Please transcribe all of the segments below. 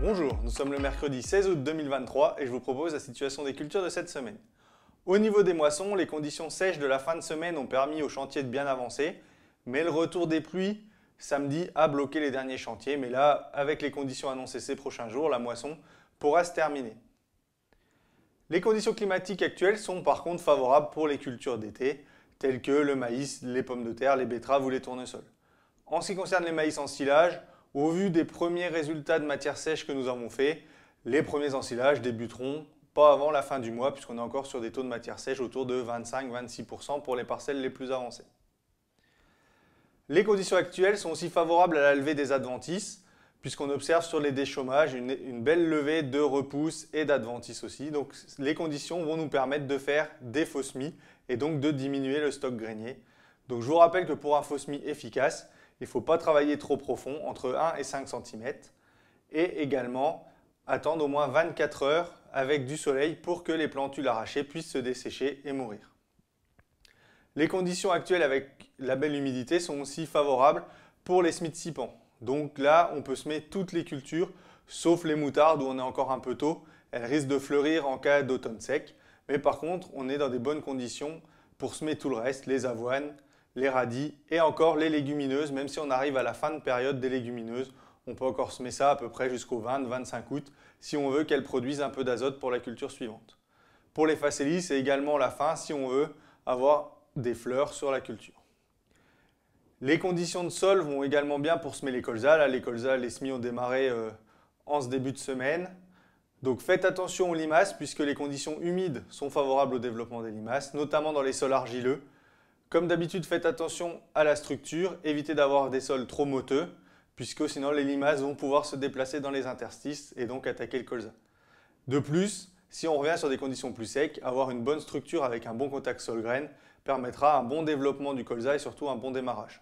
Bonjour, nous sommes le mercredi 16 août 2023 et je vous propose la situation des cultures de cette semaine. Au niveau des moissons, les conditions sèches de la fin de semaine ont permis aux chantiers de bien avancer, mais le retour des pluies samedi a bloqué les derniers chantiers. Mais là, avec les conditions annoncées ces prochains jours, la moisson pourra se terminer. Les conditions climatiques actuelles sont par contre favorables pour les cultures d'été, telles que le maïs, les pommes de terre, les betteraves ou les tournesols. En ce qui concerne les maïs en silage, au vu des premiers résultats de matière sèche que nous avons faits, les premiers ensilages débuteront pas avant la fin du mois, puisqu'on est encore sur des taux de matière sèche autour de 25-26% pour les parcelles les plus avancées. Les conditions actuelles sont aussi favorables à la levée des adventices, puisqu'on observe sur les déchômages une belle levée de repousses et d'adventices aussi. Donc les conditions vont nous permettre de faire des faux semis et donc de diminuer le stock grainé. Donc je vous rappelle que pour un faux semis efficace, il ne faut pas travailler trop profond, entre 1 et 5 cm, et également attendre au moins 24 heures avec du soleil pour que les plantules arrachées puissent se dessécher et mourir. Les conditions actuelles avec la belle humidité sont aussi favorables pour les semis de 6 pans. Donc là, on peut semer toutes les cultures, sauf les moutardes où on est encore un peu tôt. Elles risquent de fleurir en cas d'automne sec. Mais par contre, on est dans des bonnes conditions pour semer tout le reste, les avoines, les radis et encore les légumineuses. Même si on arrive à la fin de période des légumineuses, on peut encore semer ça à peu près jusqu'au 20-25 août si on veut qu'elles produisent un peu d'azote pour la culture suivante. Pour les facélies, c'est également la fin si on veut avoir des fleurs sur la culture. Les conditions de sol vont également bien pour semer les colzas. Là, les colzas, les semis ont démarré en ce début de semaine. Donc faites attention aux limaces puisque les conditions humides sont favorables au développement des limaces, notamment dans les sols argileux. Comme d'habitude, faites attention à la structure, évitez d'avoir des sols trop motteux, puisque sinon les limaces vont pouvoir se déplacer dans les interstices et donc attaquer le colza. De plus, si on revient sur des conditions plus secs, avoir une bonne structure avec un bon contact sol-graine permettra un bon développement du colza et surtout un bon démarrage.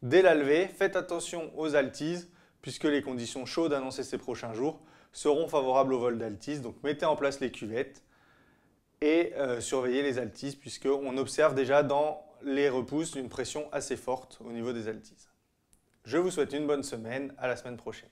Dès la levée, faites attention aux altises, puisque les conditions chaudes annoncées ces prochains jours seront favorables au vol d'altise, donc mettez en place les cuvettes et surveillez les altises, puisqu'on observe déjà dans les repousses une pression assez forte au niveau des altises. Je vous souhaite une bonne semaine, à la semaine prochaine.